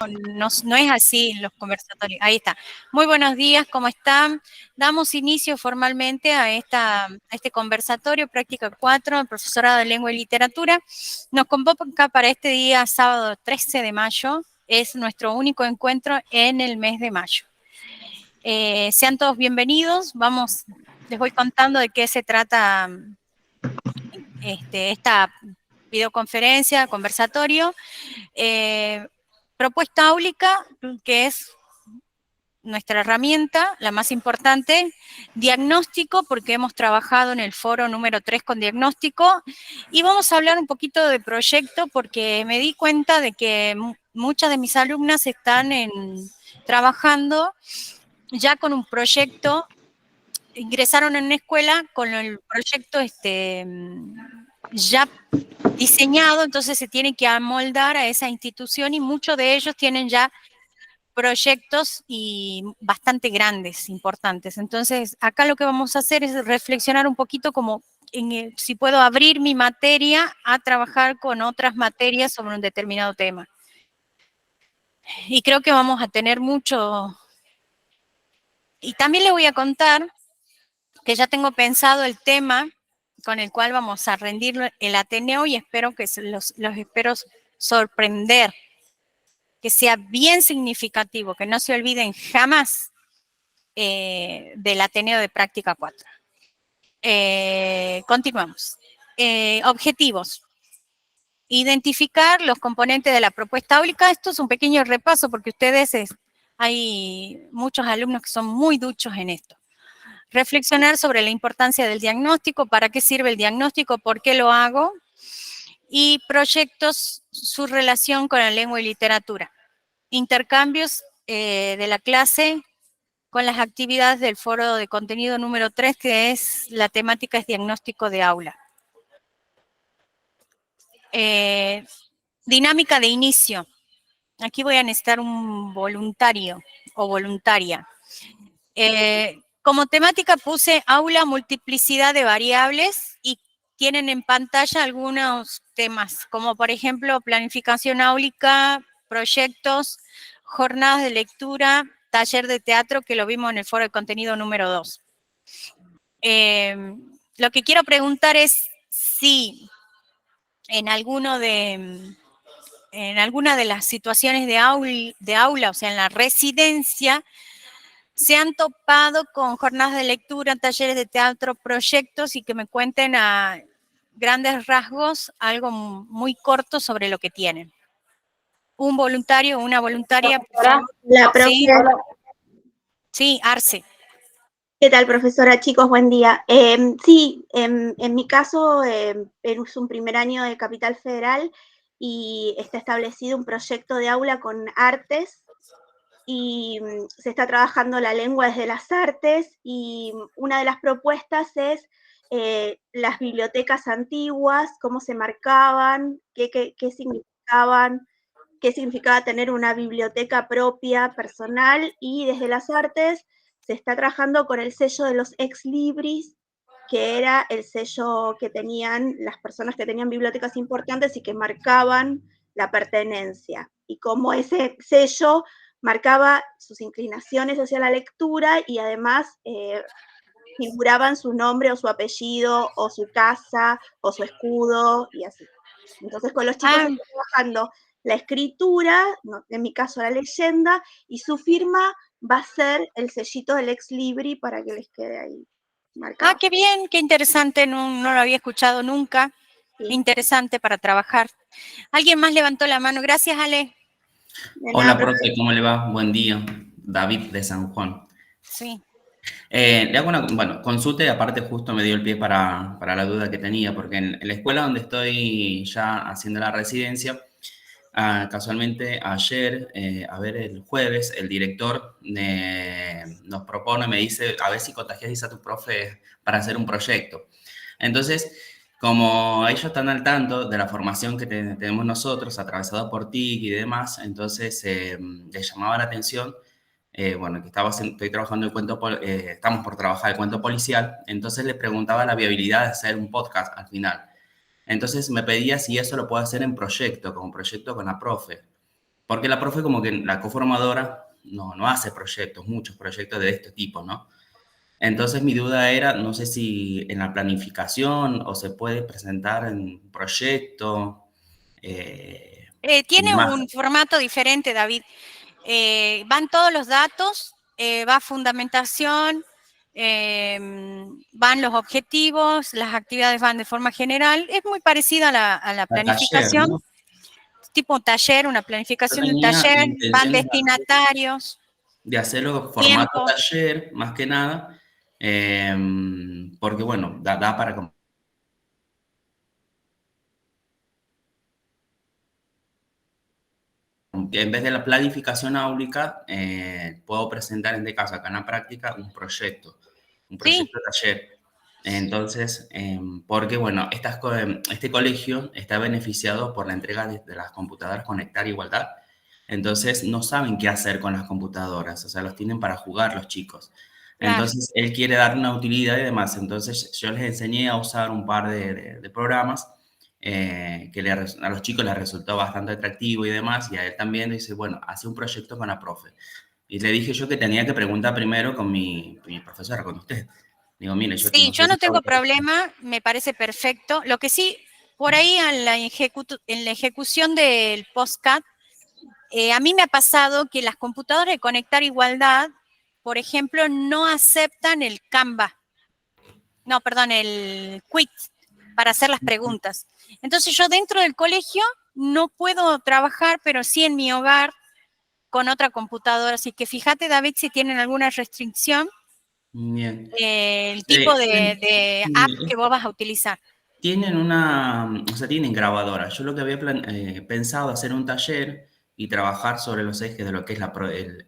no es así en los conversatorios. Ahí está. Muy buenos días, ¿cómo están? Damos inicio formalmente a este conversatorio, práctica 4, el profesorado de Lengua y Literatura. Nos convoca para este día, sábado 13 de mayo. Es nuestro único encuentro en el mes de mayo. Sean todos bienvenidos. Les voy contando de qué se trata esta videoconferencia, conversatorio. Propuesta áulica, que es nuestra herramienta, la más importante, diagnóstico, porque hemos trabajado en el foro número 3 con diagnóstico, y vamos a hablar un poquito de proyecto, porque me di cuenta de que muchas de mis alumnas están trabajando ya con un proyecto, ingresaron en una escuela con el proyecto ya diseñado, entonces se tiene que amoldar a esa institución y muchos de ellos tienen ya proyectos y bastante grandes, importantes. Entonces, acá lo que vamos a hacer es reflexionar un poquito como si puedo abrir mi materia a trabajar con otras materias sobre un determinado tema. Y creo que vamos a tener mucho. Y también les voy a contar que ya tengo pensado el tema con el cual vamos a rendir el Ateneo y espero que los espero sorprender, que sea bien significativo, que no se olviden jamás del Ateneo de Práctica 4. Continuamos. Objetivos. Identificar los componentes de la propuesta áulica. Esto es un pequeño repaso porque hay muchos alumnos que son muy duchos en esto. Reflexionar sobre la importancia del diagnóstico, para qué sirve el diagnóstico, por qué lo hago, y proyectos, su relación con la lengua y literatura. Intercambios de la clase con las actividades del foro de contenido número 3, que es la temática es diagnóstico de aula. Dinámica de inicio. Aquí voy a necesitar un voluntario o voluntaria. Como temática puse aula, multiplicidad de variables, y tienen en pantalla algunos temas, como por ejemplo planificación áulica, proyectos, jornadas de lectura, taller de teatro, que lo vimos en el foro de contenido número 2. Lo que quiero preguntar es si en alguna de las situaciones de aula, o sea, en la residencia, se han topado con jornadas de lectura, talleres de teatro, proyectos, y que me cuenten a grandes rasgos algo muy corto sobre lo que tienen. Un voluntario o una voluntaria, por favor. La profe. Sí, sí, Arce. ¿Qué tal, profesora? Chicos, buen día. Sí, en mi caso es un primer año de Capital Federal y está establecido un proyecto de aula con artes y se está trabajando la lengua desde las artes, y una de las propuestas es las bibliotecas antiguas, cómo se marcaban, qué significaban, qué significaba tener una biblioteca propia, personal, y desde las artes se está trabajando con el sello de los ex libris, que era el sello que tenían las personas que tenían bibliotecas importantes y que marcaban la pertenencia, y cómo ese sello marcaba sus inclinaciones hacia la lectura y además figuraban su nombre o su apellido o su casa o su escudo y así. Entonces con los chicos estoy trabajando la escritura, en mi caso la leyenda, y su firma va a ser el sellito del ex libri para que les quede ahí marcado. Qué bien, qué interesante, no lo había escuchado nunca. Sí. Interesante para trabajar. ¿Alguien más levantó la mano? Gracias, Ale. Hola, profe, ¿cómo le va? Buen día. David de San Juan. Sí. Le hago una consulta, y aparte justo me dio el pie para la duda que tenía, porque en la escuela donde estoy ya haciendo la residencia, casualmente ayer, el jueves, el director nos propone, me dice, a ver si contagias a tu profe para hacer un proyecto. Entonces, como ellos están al tanto de la formación que tenemos nosotros, atravesada por TIC y demás, entonces les llamaba la atención, que estoy trabajando el cuento, estamos por trabajar el cuento policial, entonces le preguntaba la viabilidad de hacer un podcast al final. Entonces me pedía si eso lo puedo hacer en proyecto, como proyecto con la profe. porque la profe como que la coformadora no hace proyectos, muchos proyectos de este tipo, ¿no? Entonces mi duda era, no sé si en la planificación o se puede presentar en proyecto y Tiene demás. un formato diferente, David. Van todos los datos, va fundamentación, van los objetivos, las actividades van de forma general. Es muy parecida a la A taller, planificación, ¿no? tipo un taller, una Yo planificación de un tenía la taller, van intención destinatarios, de hacerlo formato tiempo. taller, más que nada, porque bueno, da para que en vez de la planificación áulica, puedo presentar en este caso acá en la práctica un Sí, proyecto de taller. Entonces, porque bueno, este colegio está beneficiado por la entrega de las computadoras Conectar Igualdad. Entonces, no saben qué hacer con las computadoras, o sea, los tienen para jugar los chicos. claro. Entonces, él quiere dar una utilidad y demás. Entonces, yo les enseñé a usar un par de programas que a los chicos les resultó bastante atractivo y demás, y a él también dice, bueno, hace un proyecto con la profe. Y le dije yo que tenía que preguntar primero con mi profesora, con usted. Digo, mire, yo Sí, no sé yo si no está tengo autorizado. problema, me parece perfecto. Lo que sí, por ahí en la ejecución del postcat, a mí me ha pasado que las computadoras de Conectar Igualdad, por ejemplo, no aceptan el Canva, no, perdón, el Quit para hacer las preguntas. Entonces yo dentro del colegio no puedo trabajar, pero sí en mi hogar con otra computadora. Así que fíjate, David, si tienen alguna restricción, Bien. el tipo de app Sí, que vos vas a utilizar. tienen o sea, tienen grabadora. Yo lo que había pensado hacer un taller y trabajar sobre los ejes de lo que es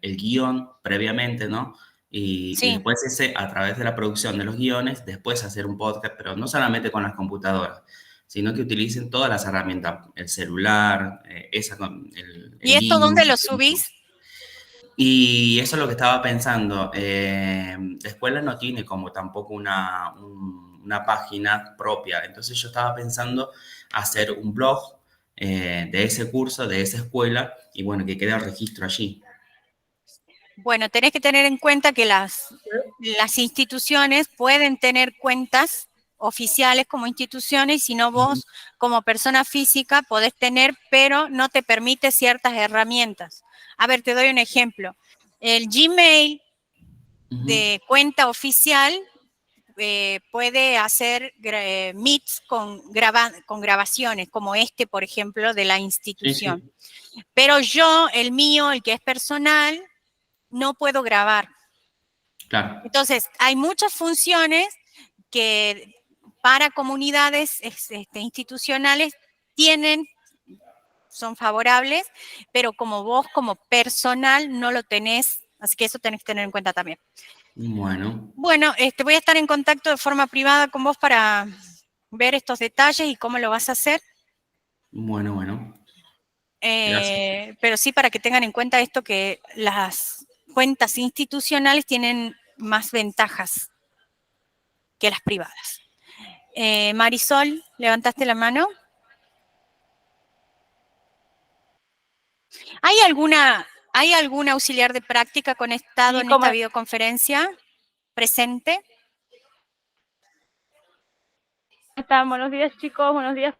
el guión previamente, ¿no? Y Sí. después a través de la producción de los guiones, después hacer un podcast, pero no solamente con las computadoras, sino que utilicen todas las herramientas, el celular, ¿Y el esto dónde link. lo subís? Y eso es lo que estaba pensando. La escuela no tiene como tampoco una página propia. Entonces yo estaba pensando hacer un blog de ese curso, de esa escuela, y bueno, que quede el registro allí. Bueno, tenés que tener en cuenta que las instituciones pueden tener cuentas oficiales como instituciones, si no Ujú, vos como persona física podés tener, pero no te permite ciertas herramientas. A ver, te doy un ejemplo. El Gmail ujú. de cuenta oficial puede hacer meets con grabaciones, como este, por ejemplo, de la Sí, institución. sí, Pero yo, el mío, el que es personal, no puedo grabar. claro. Entonces, hay muchas funciones que para comunidades institucionales son favorables, pero como vos como personal no lo tenés, así que eso tenés que tener en cuenta también. Bueno, Bueno, voy a estar en contacto de forma privada con vos para ver estos detalles y cómo lo vas a hacer, bueno. Gracias. pero sí para que tengan en cuenta esto que las cuentas institucionales tienen más ventajas que las privadas. Marisol, ¿levantaste la mano? ¿Hay alguna auxiliar de práctica conectado Sí, en ¿cómo esta videoconferencia presente? están? Buenos días, chicos. Buenos días,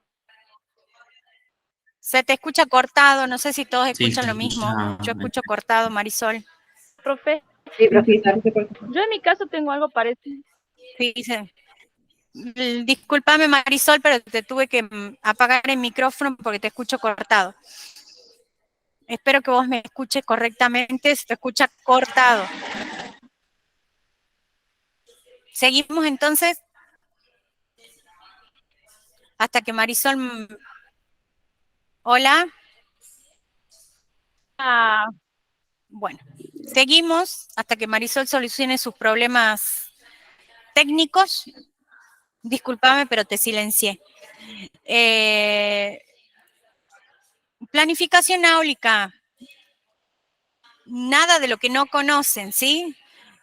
Se te escucha cortado, no sé si todos Sí, se escuchan lo escucha. mismo. Yo escucho cortado, Marisol. profe. Sí, profesor. Yo en mi caso tengo algo parecido. Sí, discúlpame, Marisol, pero te tuve que apagar el micrófono porque te escucho cortado. Espero que vos me escuches correctamente, se te escucha cortado. Seguimos entonces hasta que Marisol... Hola. Ah, Bueno, seguimos hasta que Marisol solucione sus problemas técnicos. Discúlpame, pero te silencié. Planificación áulica. Nada de lo que no conocen, ¿sí?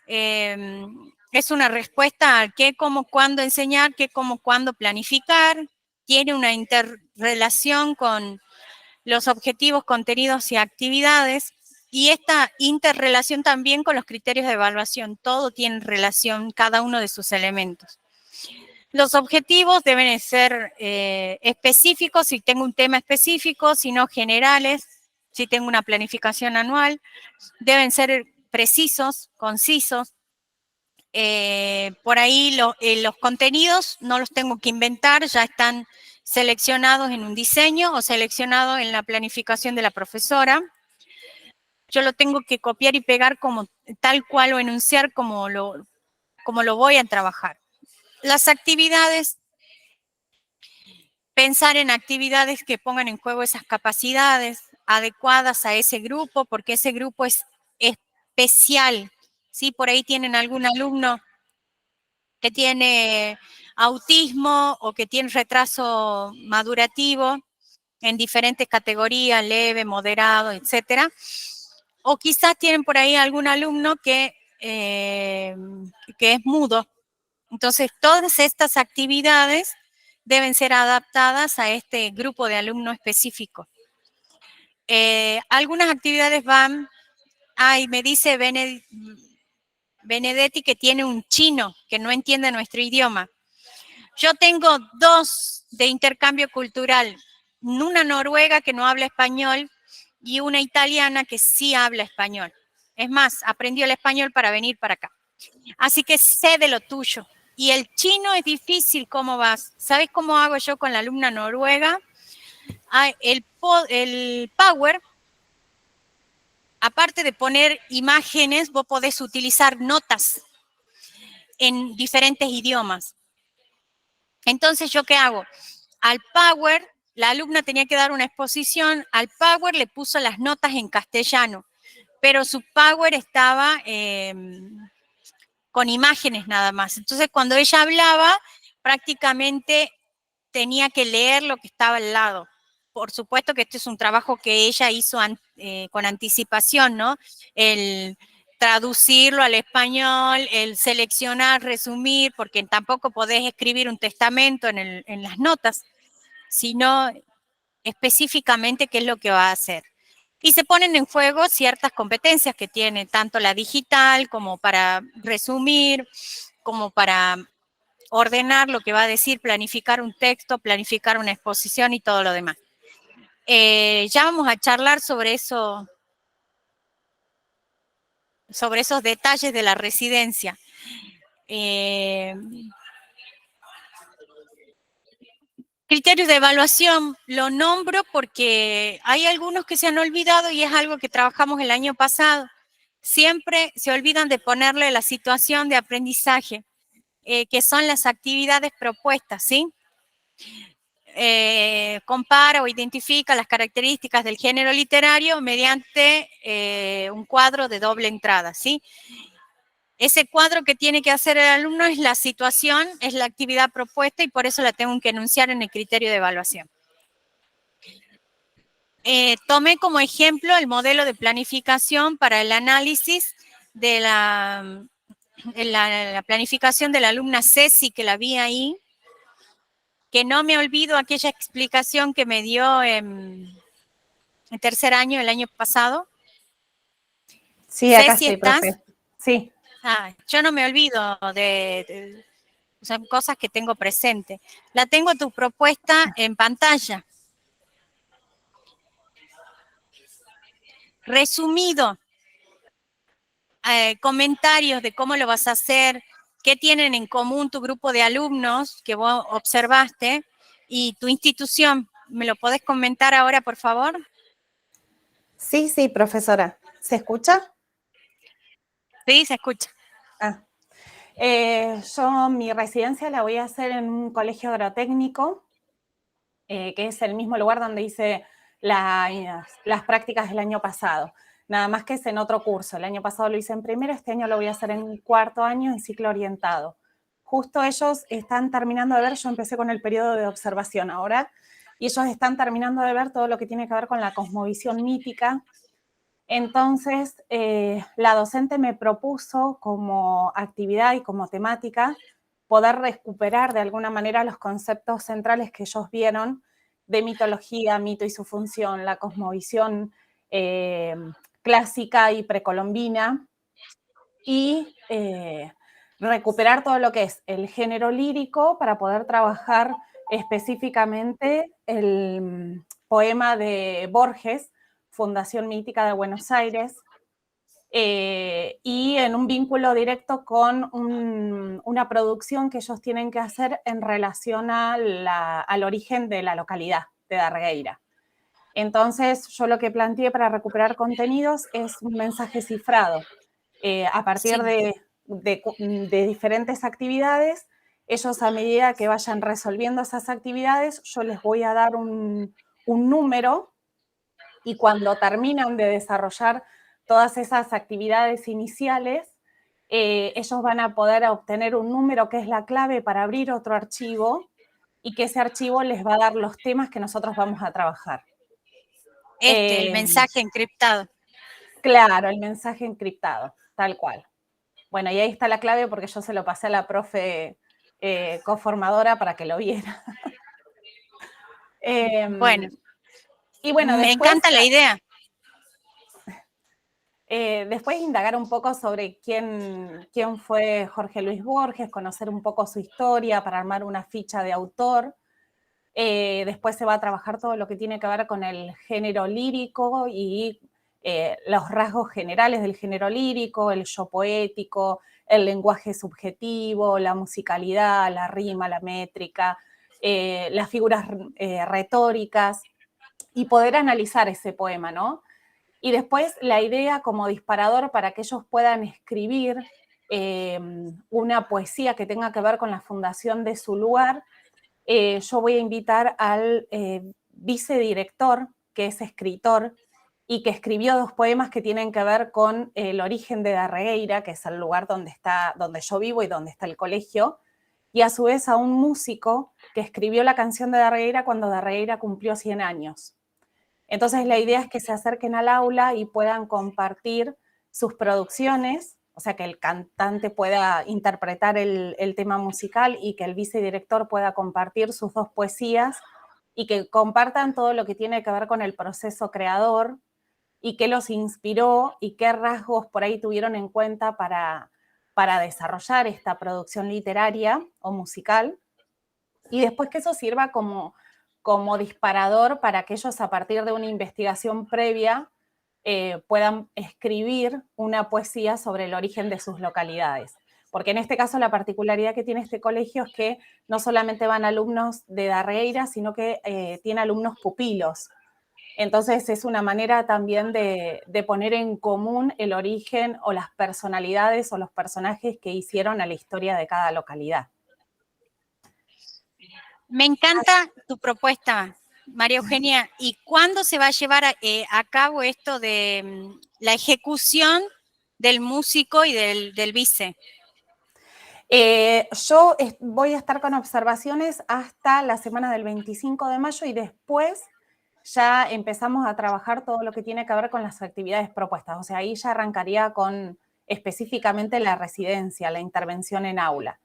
Es una respuesta al qué, cómo, cuándo enseñar, qué, cómo, cuándo planificar. Tiene una interrelación con los objetivos, contenidos y actividades, y esta interrelación también con los criterios de evaluación. Todo tiene relación, cada uno de sus elementos. Los objetivos deben ser específicos si tengo un tema específico, si no generales, si tengo una planificación anual. Deben ser precisos, concisos. Por ahí los contenidos no los tengo que inventar, ya están seleccionados en un diseño o seleccionados en la planificación de la profesora. Yo lo tengo que copiar y pegar como tal cual o enunciar como lo voy a trabajar. Las actividades, pensar en actividades que pongan en juego esas capacidades adecuadas a ese grupo, porque ese grupo es especial. ¿Sí? Por ahí tienen algún alumno que tiene autismo o que tiene retraso madurativo en diferentes categorías, leve, moderado, etcétera. O quizás tienen por ahí algún alumno que es mudo. Entonces, todas estas actividades deben ser adaptadas a este grupo de alumnos específico. Algunas actividades van, me dice Benedetti que tiene un chino que no entiende nuestro idioma. Yo tengo 2 de intercambio cultural, una noruega que no habla español y una italiana que sí habla español. Es más, aprendió el español para venir para acá. Así que sé de lo tuyo. Y el chino es difícil, ¿cómo vas? ¿Sabes cómo hago yo con la alumna noruega? El Power, aparte de poner imágenes, vos podés utilizar notas en diferentes idiomas. Entonces, ¿yo qué hago? Al Power, la alumna tenía que dar una exposición, al Power le puso las notas en castellano, pero su Power estaba con imágenes nada más. Entonces, cuando ella hablaba, prácticamente tenía que leer lo que estaba al lado. Por supuesto que este es un trabajo que ella hizo con anticipación, ¿no? El traducirlo al español, el seleccionar, resumir, porque tampoco podés escribir un testamento en las notas, sino específicamente qué es lo que va a hacer. Y se ponen en juego ciertas competencias que tiene, tanto la digital como para resumir, como para ordenar lo que va a decir, planificar un texto, planificar una exposición y todo lo demás. Ya vamos a charlar sobre eso, sobre esos detalles de la residencia. Criterios de evaluación, lo nombro porque hay algunos que se han olvidado y es algo que trabajamos el año pasado. Siempre se olvidan de ponerle la situación de aprendizaje, que son las actividades propuestas, ¿sí? Compara o identifica las características del género literario mediante un cuadro de doble entrada, ¿sí? Ese cuadro que tiene que hacer el alumno es la situación, es la actividad propuesta y por eso la tengo que enunciar en el criterio de evaluación. Tomé como ejemplo el modelo de planificación para el análisis de la planificación de la alumna Ceci, que la vi ahí, que no me olvido aquella explicación que me dio en tercer año, el año pasado. Sí, acá Ceci, estoy, ¿estás? profe. Sí. Yo no me olvido son cosas que tengo presente. La tengo tu propuesta en pantalla. Resumido, comentarios de cómo lo vas a hacer, qué tienen en común tu grupo de alumnos que vos observaste y tu institución. ¿Me lo podés comentar ahora, por favor? Sí, profesora. ¿Se escucha? Sí, se escucha. Yo mi residencia la voy a hacer en un colegio agrotécnico, que es el mismo lugar donde hice las prácticas del año pasado. Nada más que es en otro curso. El año pasado lo hice en primero, este año lo voy a hacer en cuarto año en ciclo orientado. Justo ellos están terminando de ver, yo empecé con el periodo de observación ahora, y ellos están terminando de ver todo lo que tiene que ver con la cosmovisión mítica. Entonces, la docente me propuso como actividad y como temática poder recuperar de alguna manera los conceptos centrales que ellos vieron de mitología, mito y su función, la cosmovisión clásica y precolombina, y recuperar todo lo que es el género lírico para poder trabajar específicamente el poema de Borges, Fundación Mítica de Buenos Aires, y en un vínculo directo con una producción que ellos tienen que hacer en relación al origen de la localidad de Darregueira. Entonces, yo lo que planteé para recuperar contenidos es un mensaje cifrado. A partir de diferentes actividades, ellos a medida que vayan resolviendo esas actividades, yo les voy a dar un número, y cuando terminan de desarrollar todas esas actividades iniciales, ellos van a poder obtener un número que es la clave para abrir otro archivo, y que ese archivo les va a dar los temas que nosotros vamos a trabajar. El mensaje encriptado. Claro, el mensaje encriptado, tal cual. Bueno, y ahí está la clave porque yo se lo pasé a la profe coformadora para que lo viera. Bueno, y bueno, me después, encanta la idea. Después indagar un poco sobre quién fue Jorge Luis Borges, conocer un poco su historia para armar una ficha de autor. Después se va a trabajar todo lo que tiene que ver con el género lírico y los rasgos generales del género lírico, el yo poético, el lenguaje subjetivo, la musicalidad, la rima, la métrica, las figuras retóricas, y poder analizar ese poema, ¿no? Y después la idea como disparador para que ellos puedan escribir una poesía que tenga que ver con la fundación de su lugar. Yo voy a invitar al vicedirector, que es escritor, y que escribió 2 poemas que tienen que ver con el origen de Darregueira, que es el lugar donde yo vivo y donde está el colegio, y a su vez a un músico que escribió la canción de Darregueira cuando Darregueira cumplió 100 años. Entonces la idea es que se acerquen al aula y puedan compartir sus producciones, o sea, que el cantante pueda interpretar el tema musical y que el vicedirector pueda compartir sus 2 poesías, y que compartan todo lo que tiene que ver con el proceso creador y qué los inspiró y qué rasgos por ahí tuvieron en cuenta para desarrollar esta producción literaria o musical, y después que eso sirva como disparador para que ellos, a partir de una investigación previa, puedan escribir una poesía sobre el origen de sus localidades. Porque en este caso la particularidad que tiene este colegio es que no solamente van alumnos de Darregueira, sino que tiene alumnos pupilos. Entonces es una manera también de poner en común el origen o las personalidades o los personajes que hicieron a la historia de cada localidad. Me encanta tu propuesta, María Eugenia. ¿Y cuándo se va a llevar a cabo esto de la ejecución del músico y del vice? Yo voy a estar con observaciones hasta la semana del 25 de mayo y después ya empezamos a trabajar todo lo que tiene que ver con las actividades propuestas. O sea, ahí ya arrancaría con específicamente la residencia, la intervención en aula.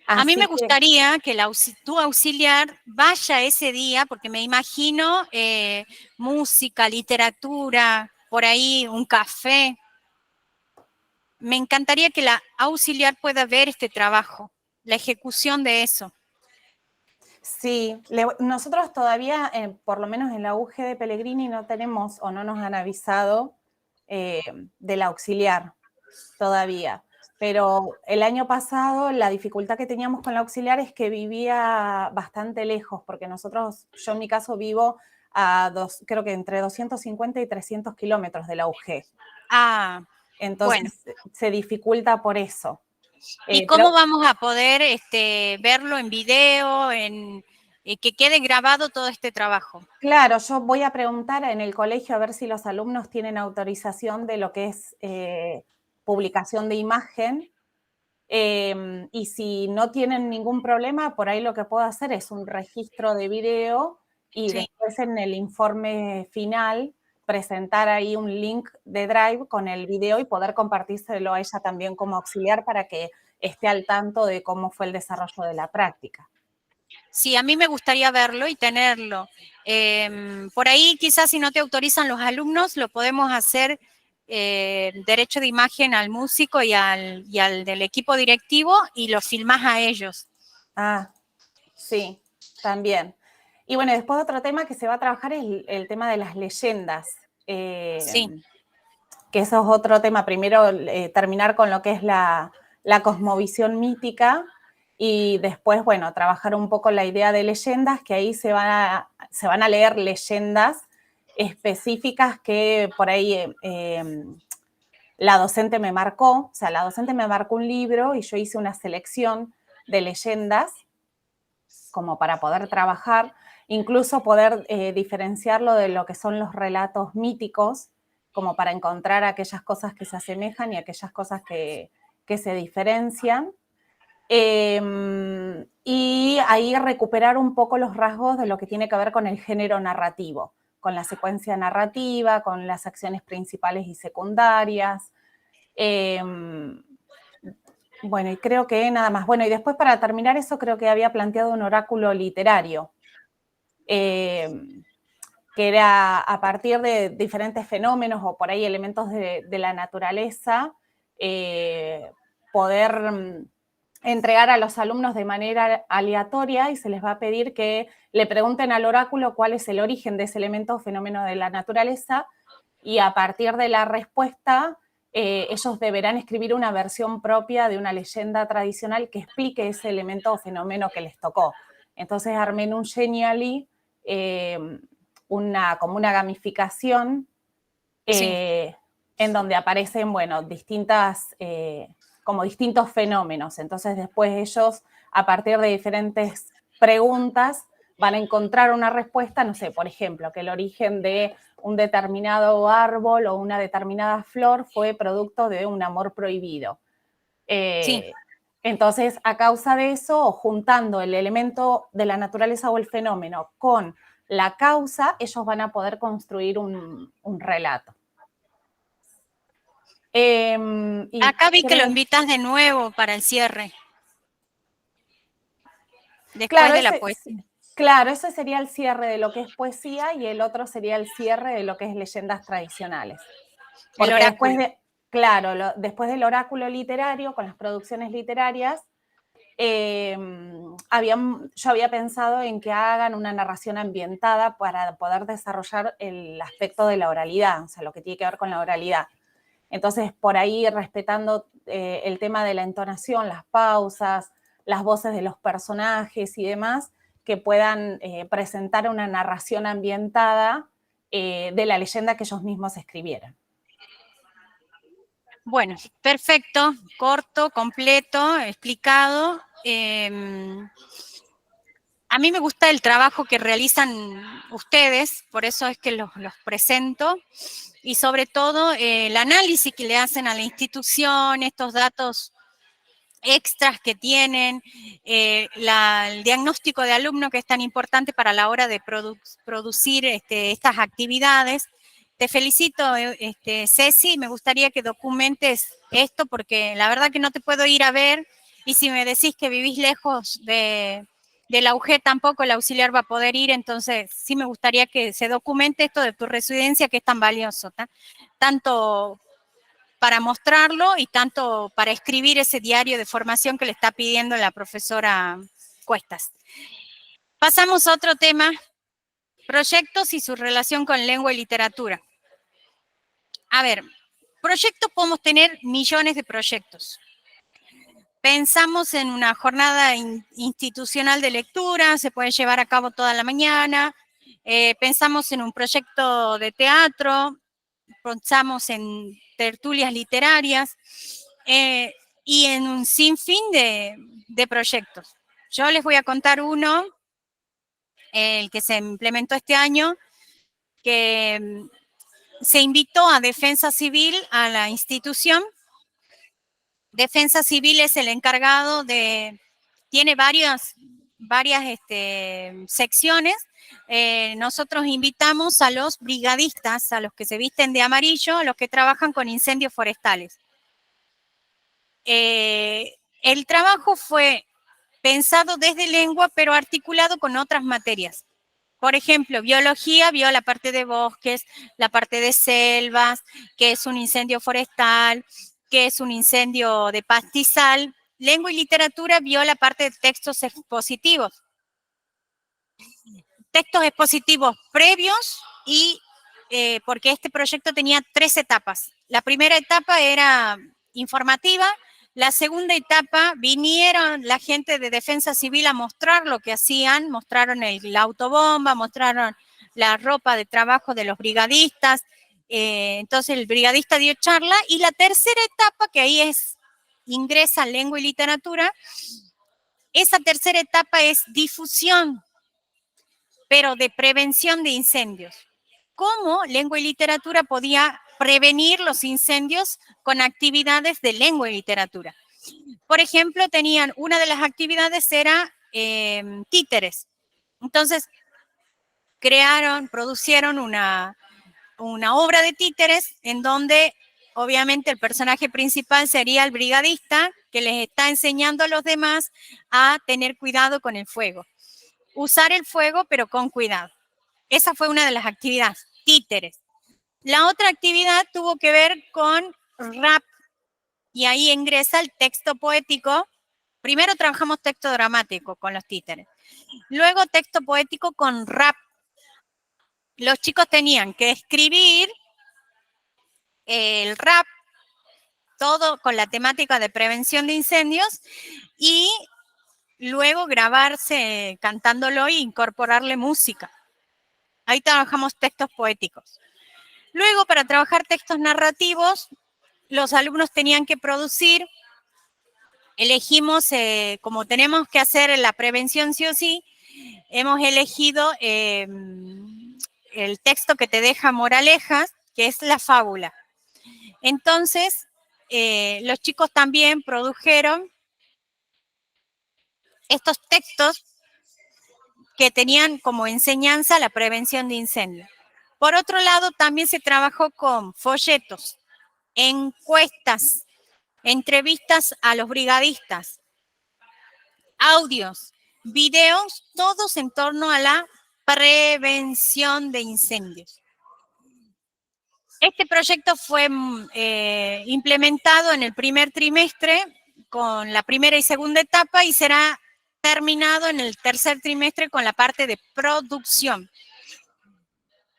A mí me gustaría que tu auxiliar vaya ese día, porque me imagino música, literatura, por ahí un café. Me encantaría que la auxiliar pueda ver este trabajo, la ejecución de eso. Sí, nosotros todavía, por lo menos en la UG de Pellegrini, no tenemos o no nos han avisado del auxiliar todavía. Pero el año pasado la dificultad que teníamos con la auxiliar es que vivía bastante lejos, porque yo en mi caso vivo creo que entre 250 y 300 kilómetros de la UG. Ah, entonces bueno, se dificulta por eso. ¿Y cómo vamos a poder verlo en video, que quede grabado todo este trabajo? Claro, yo voy a preguntar en el colegio a ver si los alumnos tienen autorización de lo que es publicación de imagen, y si no tienen ningún problema, por ahí lo que puedo hacer es un registro de video y después en el informe final presentar ahí un link de Drive con el video y poder compartírselo a ella también como auxiliar para que esté al tanto de cómo fue el desarrollo de la práctica. Sí, a mí me gustaría verlo y tenerlo. Por ahí quizás si no te autorizan los alumnos, lo podemos hacer derecho de imagen al músico y al del equipo directivo y lo filmás a ellos. Ah, sí, también. Y bueno, después otro tema que se va a trabajar es el tema de las leyendas. Sí. Que eso es otro tema. Primero, terminar con lo que es la cosmovisión mítica y después, bueno, trabajar un poco la idea de leyendas, que ahí se van a leer leyendas específicas que por ahí la docente me marcó. O sea, la docente me marcó un libro y yo hice una selección de leyendas como para poder trabajar, incluso poder diferenciarlo de lo que son los relatos míticos, como para encontrar aquellas cosas que se asemejan y aquellas cosas que se diferencian. Y ahí recuperar un poco los rasgos de lo que tiene que ver con el género narrativo, con la secuencia narrativa, con las acciones principales y secundarias. Bueno, y creo que nada más. Bueno, y después para terminar eso creo que había planteado un oráculo literario, que era a partir de diferentes fenómenos o por ahí elementos de la naturaleza, poder entregar a los alumnos de manera aleatoria y se les va a pedir que le pregunten al oráculo cuál es el origen de ese elemento o fenómeno de la naturaleza y a partir de la respuesta ellos deberán escribir una versión propia de una leyenda tradicional que explique ese elemento o fenómeno que les tocó. Entonces armé en un Genially como una gamificación en donde aparecen, bueno, como distintos fenómenos. Entonces después ellos, a partir de diferentes preguntas, van a encontrar una respuesta, no sé, por ejemplo, que el origen de un determinado árbol o una determinada flor fue producto de un amor prohibido. Sí. Entonces, a causa de eso, o juntando el elemento de la naturaleza o el fenómeno con la causa, ellos van a poder construir un relato. Acá vi que lo invitas de nuevo para el cierre. Después de la poesía. Claro, ese sería el cierre de lo que es poesía y el otro sería el cierre de lo que es leyendas tradicionales. Porque el oráculo. Después del oráculo literario, con las producciones literarias, yo había pensado en que hagan una narración ambientada para poder desarrollar el aspecto de la oralidad, o sea, lo que tiene que ver con la oralidad. Entonces, por ahí respetando el tema de la entonación, las pausas, las voces de los personajes y demás, que puedan presentar una narración ambientada de la leyenda que ellos mismos escribieran. Bueno, perfecto, corto, completo, explicado. A mí me gusta el trabajo que realizan ustedes, por eso es que los presento, y sobre todo el análisis que le hacen a la institución, estos datos extras que tienen, el diagnóstico de alumno que es tan importante para la hora de producir estas actividades. Te felicito, Ceci, me gustaría que documentes esto porque la verdad que no te puedo ir a ver y si me decís que vivís lejos de la UG tampoco el auxiliar va a poder ir, entonces sí me gustaría que se documente esto de tu residencia que es tan valioso, tanto para mostrarlo y tanto para escribir ese diario de formación que le está pidiendo la profesora Cuestas. Pasamos a otro tema, proyectos y su relación con lengua y literatura. A ver, proyectos podemos tener millones de proyectos. Pensamos en una jornada institucional de lectura, se puede llevar a cabo toda la mañana. Pensamos en un proyecto de teatro, pensamos en tertulias literarias y en un sinfín de proyectos. Yo les voy a contar uno, el que se implementó este año, que se invitó a Defensa Civil a la institución. Defensa Civil es el encargado tiene varias secciones. Nosotros invitamos a los brigadistas, a los que se visten de amarillo, a los que trabajan con incendios forestales. El trabajo fue pensado desde lengua, pero articulado con otras materias. Por ejemplo, biología vio la parte de bosques, la parte de selvas, qué es un incendio forestal, qué es un incendio de pastizal. Lengua y literatura vio la parte de textos expositivos. Textos expositivos previos y porque este proyecto tenía 3 etapas. La primera etapa era informativa, la segunda etapa vinieron la gente de Defensa Civil a mostrar lo que hacían, mostraron la autobomba, mostraron la ropa de trabajo de los brigadistas, entonces el brigadista dio charla, y la tercera etapa, que ahí ingresa lengua y literatura, esa tercera etapa es difusión, pero de prevención de incendios. ¿Cómo lengua y literatura podía prevenir los incendios con actividades de lengua y literatura? Por ejemplo, una de las actividades era títeres. Entonces, producieron una obra de títeres en donde obviamente el personaje principal sería el brigadista que les está enseñando a los demás a tener cuidado con el fuego. Usar el fuego, pero con cuidado. Esa fue una de las actividades, títeres. La otra actividad tuvo que ver con rap, y ahí ingresa el texto poético. Primero trabajamos texto dramático con los títeres, luego texto poético con rap. Los chicos tenían que escribir el rap, todo con la temática de prevención de incendios, y luego grabarse cantándolo e incorporarle música. Ahí trabajamos textos poéticos. Luego, para trabajar textos narrativos, los alumnos tenían que producir, elegimos, como tenemos que hacer la prevención sí o sí, hemos elegido el texto que te deja moralejas, que es la fábula. Entonces, los chicos también produjeron estos textos que tenían como enseñanza la prevención de incendios. Por otro lado, también se trabajó con folletos, encuestas, entrevistas a los brigadistas, audios, videos, todos en torno a la prevención de incendios. Este proyecto fue implementado en el primer trimestre con la primera y segunda etapa y será terminado en el tercer trimestre con la parte de producción.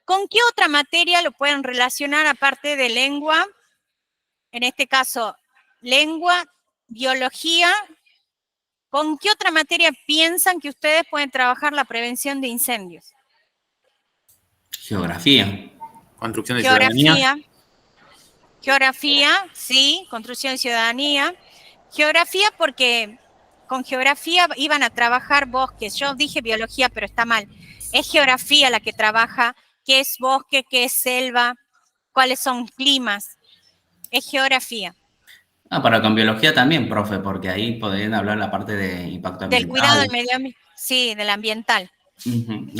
¿Con qué otra materia lo pueden relacionar aparte de lengua? En este caso, lengua, biología. ¿Con qué otra materia piensan que ustedes pueden trabajar la prevención de incendios? Geografía. Construcción de ciudadanía. Geografía, sí, construcción de ciudadanía. Geografía porque con geografía iban a trabajar bosques. Yo dije biología, pero está mal. Es geografía la que trabaja qué es bosque, qué es selva, cuáles son climas. Es geografía. Para con biología también, profe, porque ahí podrían hablar la parte de impacto ambiental. Del cuidado del medio ambiente, sí, del ambiental.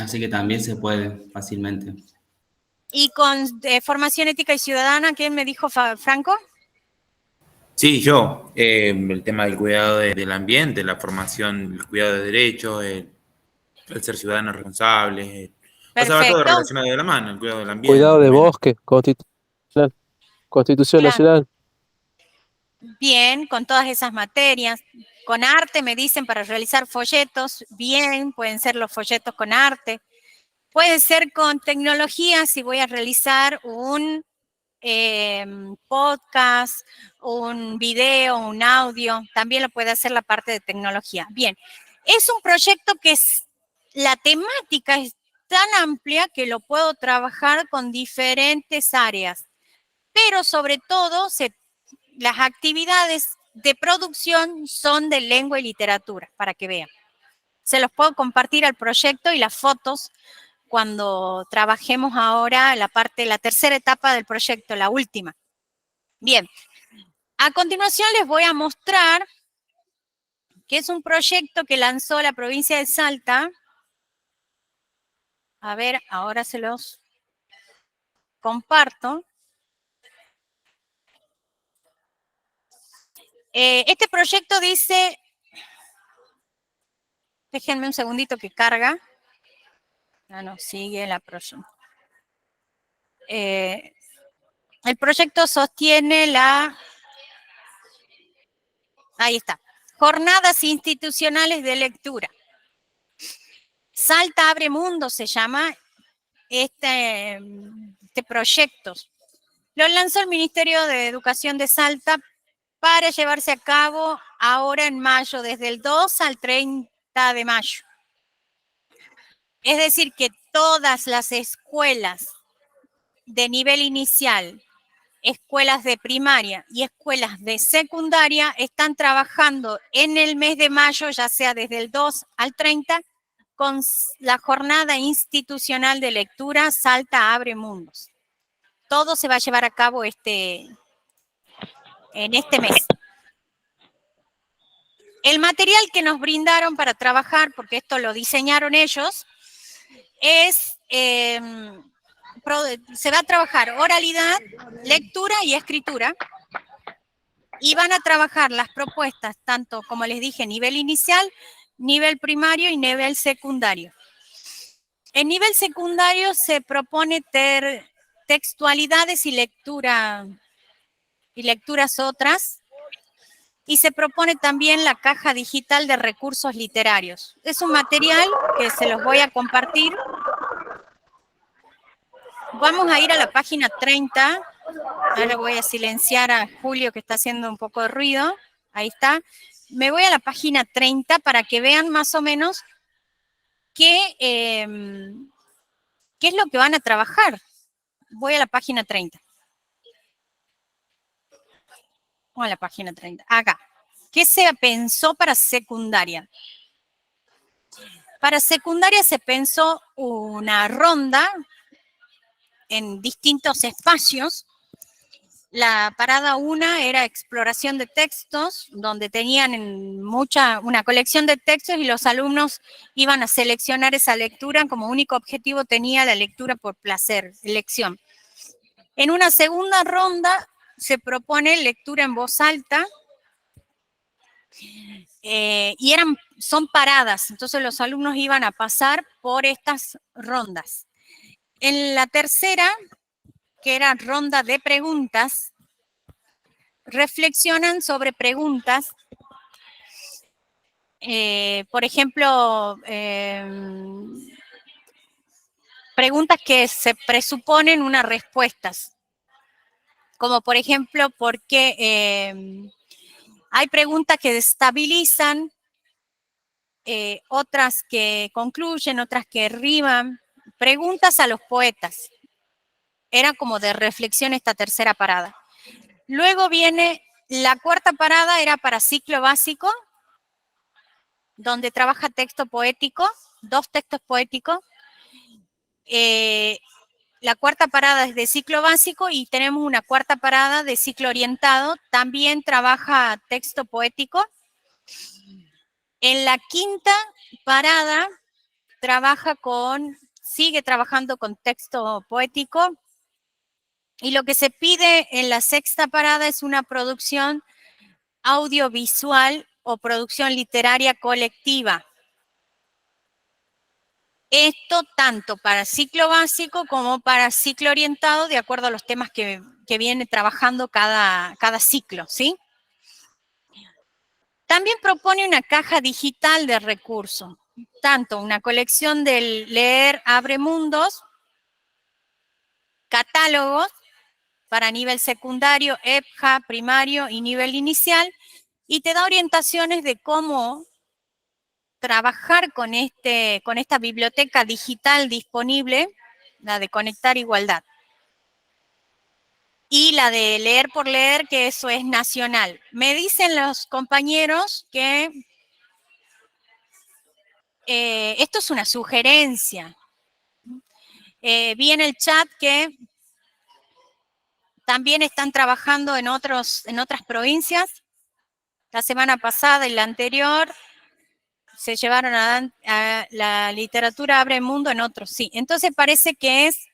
Así que también se puede fácilmente. Y con formación ética y ciudadana, ¿quién me dijo, Franco? Sí, yo. El tema del cuidado del ambiente, la formación, el cuidado de derechos, el ser ciudadanos responsables. Pasaba todo relacionado de la mano, el cuidado del ambiente. Cuidado de bosque, Constitución Nacional. Bien, con todas esas materias. Con arte me dicen para realizar folletos, bien, pueden ser los folletos con arte. Puede ser con tecnología si voy a realizar un podcast, un video, un audio, también lo puede hacer la parte de tecnología. Bien, es un proyecto que la temática es tan amplia que lo puedo trabajar con diferentes áreas, pero sobre todo las actividades de producción son de lengua y literatura, para que vean. Se los puedo compartir al proyecto y las fotos cuando trabajemos ahora la tercera etapa del proyecto, la última. Bien, a continuación les voy a mostrar que es un proyecto que lanzó la provincia de Salta. A ver, ahora se los comparto. Este proyecto dice Déjenme un segundito que carga. Ah, no, sigue la proyecto. El proyecto sostiene ahí está, jornadas institucionales de lectura. Salta Abre Mundo se llama este proyecto. Lo lanzó el Ministerio de Educación de Salta para llevarse a cabo ahora en mayo, desde el 2 al 30 de mayo. Es decir, que todas las escuelas de nivel inicial, escuelas de primaria y escuelas de secundaria están trabajando en el mes de mayo, ya sea desde el 2 al 30, con la jornada institucional de lectura Salta Abre Mundos. Todo se va a llevar a cabo en este mes. El material que nos brindaron para trabajar, porque esto lo diseñaron ellos, es, se va a trabajar oralidad, lectura y escritura, y van a trabajar las propuestas, tanto como les dije, nivel inicial, nivel primario y nivel secundario. En nivel secundario se propone textualidades y lecturas otras, y se propone también la caja digital de recursos literarios. Es un material que se los voy a compartir. Vamos a ir a la página 30. Ahora voy a silenciar a Julio, que está haciendo un poco de ruido. Ahí está. Me voy a la página 30 para que vean más o menos qué es lo que van a trabajar. Voy a la página 30. Voy a la página 30. Acá. ¿Qué se pensó para secundaria? Para secundaria se pensó una ronda en distintos espacios. La parada 1 era exploración de textos, donde tenían una colección de textos y los alumnos iban a seleccionar esa lectura. Como único objetivo tenía la lectura por placer, elección. En una segunda ronda se propone lectura en voz alta, y son paradas, entonces los alumnos iban a pasar por estas rondas. En la tercera, que era ronda de preguntas, reflexionan sobre preguntas, por ejemplo, preguntas que se presuponen unas respuestas, como por ejemplo, ¿por qué? Hay preguntas que destabilizan, otras que concluyen, otras que riman, preguntas a los poetas. Era como de reflexión esta tercera parada. Luego viene la cuarta parada, era para ciclo básico, donde trabaja texto poético, 2 textos poéticos. La cuarta parada es de ciclo básico y tenemos una cuarta parada de ciclo orientado, también trabaja texto poético. En la quinta parada sigue trabajando con texto poético, y lo que se pide en la sexta parada es una producción audiovisual o producción literaria colectiva. Esto tanto para ciclo básico como para ciclo orientado, de acuerdo a los temas que viene trabajando cada ciclo, ¿sí? También propone una caja digital de recursos, tanto una colección del Leer Abre Mundos, catálogos para nivel secundario, EPJA, primario y nivel inicial, y te da orientaciones de cómo trabajar con esta biblioteca digital disponible, la de Conectar Igualdad. Y la de Leer por Leer, que eso es nacional. Me dicen los compañeros que esto es una sugerencia. Vi en el chat que también están trabajando en otras provincias. La semana pasada y la anterior se llevaron a la literatura Abre el Mundo en otros, sí. Entonces parece que es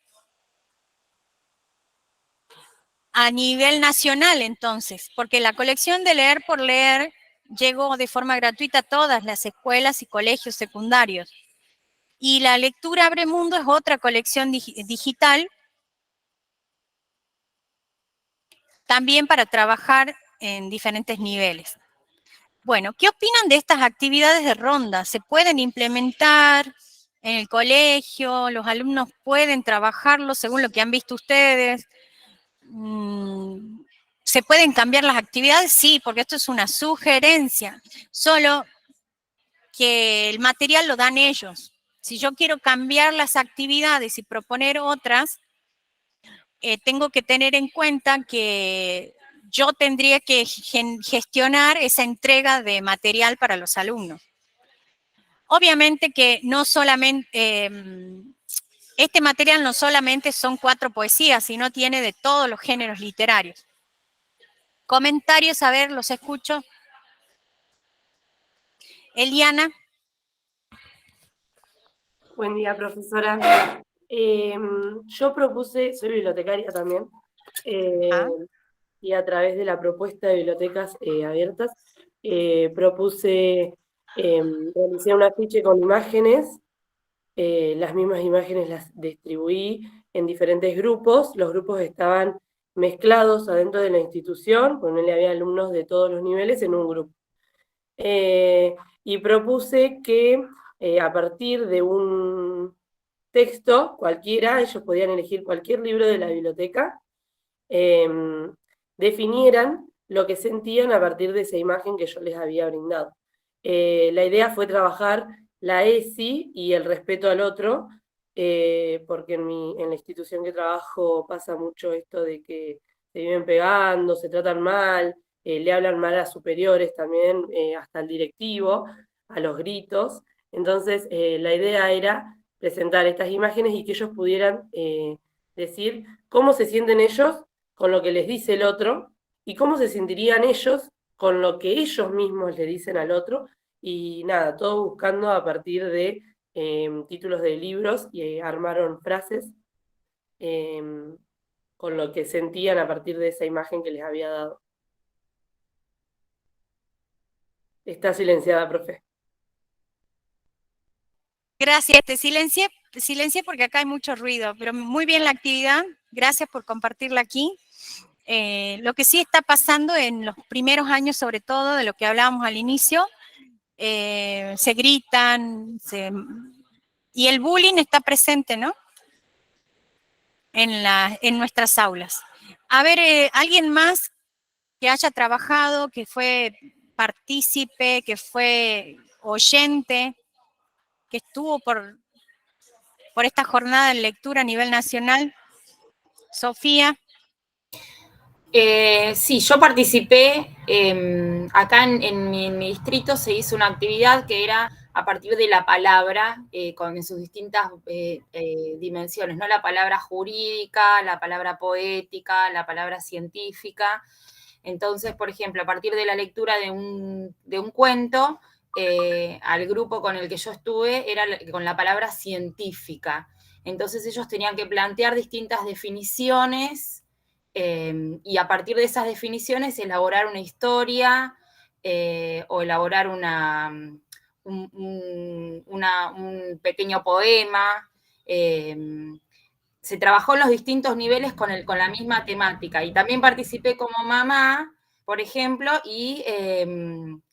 a nivel nacional, entonces, porque la colección de Leer por Leer llegó de forma gratuita a todas las escuelas y colegios secundarios. Y la lectura Abre Mundo es otra colección digital, también para trabajar en diferentes niveles. Bueno, ¿qué opinan de estas actividades de ronda? ¿Se pueden implementar en el colegio? ¿Los alumnos pueden trabajarlo según lo que han visto ustedes? ¿Se pueden cambiar las actividades? Sí, porque esto es una sugerencia. Solo que el material lo dan ellos. Si yo quiero cambiar las actividades y proponer otras, tengo que tener en cuenta que yo tendría que gestionar esa entrega de material para los alumnos. Obviamente que no solamente, este material no solamente son 4 poesías, sino tiene de todos los géneros literarios. Comentarios, a ver, los escucho. Eliana. Buen día, profesora. Yo propuse, soy bibliotecaria también, y a través de la propuesta de bibliotecas abiertas, propuse realizar un afiche con imágenes, las mismas imágenes las distribuí en diferentes grupos, los grupos estaban mezclados adentro de la institución, ponele había alumnos de todos los niveles en un grupo. Y propuse que a partir de un texto cualquiera, ellos podían elegir cualquier libro de la biblioteca, definieran lo que sentían a partir de esa imagen que yo les había brindado. La idea fue trabajar la ESI y el respeto al otro, porque en la institución que trabajo pasa mucho esto de que se viven pegando, se tratan mal, le hablan mal a superiores también, hasta al directivo, a los gritos. Entonces, la idea era presentar estas imágenes y que ellos pudieran decir cómo se sienten ellos con lo que les dice el otro y cómo se sentirían ellos con lo que ellos mismos le dicen al otro. Y nada, todo buscando a partir de títulos de libros y armaron frases con lo que sentían a partir de esa imagen que les había dado. Está silenciada, profe. Gracias, te silencié porque acá hay mucho ruido, pero muy bien la actividad, gracias por compartirla aquí. Lo que sí está pasando en los primeros años, sobre todo, de lo que hablábamos al inicio, se gritan, y el bullying está presente, ¿no? En nuestras aulas. A ver, ¿alguien más que haya trabajado, que fue partícipe, que fue oyente, que estuvo por esta jornada de lectura a nivel nacional? Sofía. Sí, yo participé, acá en mi distrito se hizo una actividad que era a partir de la palabra, con sus distintas dimensiones, ¿no? La palabra jurídica, la palabra poética, la palabra científica. Entonces, por ejemplo, a partir de la lectura de un cuento, al grupo con el que yo estuve era con la palabra científica. Entonces ellos tenían que plantear distintas definiciones y a partir de esas definiciones elaborar una historia o elaborar un pequeño poema. Se trabajó en los distintos niveles con la misma temática. Y también participé como mamá, por ejemplo, y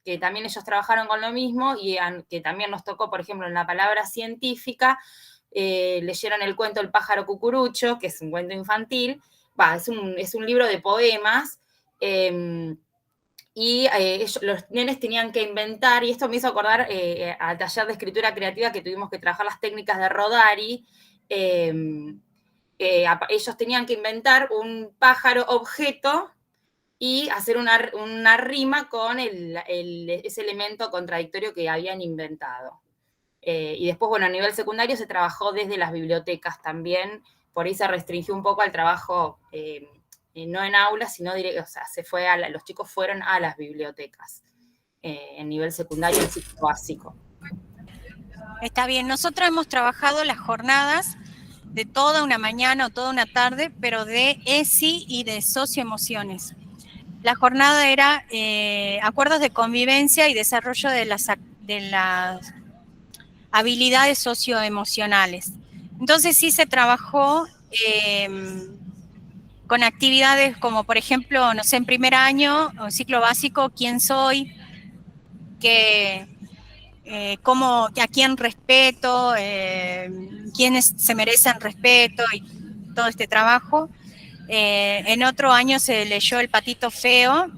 que también ellos trabajaron con lo mismo y que también nos tocó, por ejemplo, en la palabra científica, leyeron el cuento El pájaro cucurucho, que es un cuento infantil, es un libro de poemas, y los nenes tenían que inventar, y esto me hizo acordar al taller de escritura creativa que tuvimos que trabajar las técnicas de Rodari. Ellos tenían que inventar un pájaro objeto y hacer una rima con ese elemento contradictorio que habían inventado. Y después, bueno, a nivel secundario se trabajó desde las bibliotecas también, por ahí se restringió un poco al trabajo, no en aulas, sino directo, o sea, los chicos fueron a las bibliotecas, en nivel secundario, en ciclo básico. Está bien, nosotros hemos trabajado las jornadas de toda una mañana o toda una tarde, pero de ESI y de socioemociones. la jornada era acuerdos de convivencia y desarrollo de las habilidades socioemocionales. Entonces sí se trabajó con actividades como, por ejemplo, no sé, en primer año, o ciclo básico, quién soy, a quién respeto, quiénes se merecen respeto y todo este trabajo. En otro año se leyó El patito feo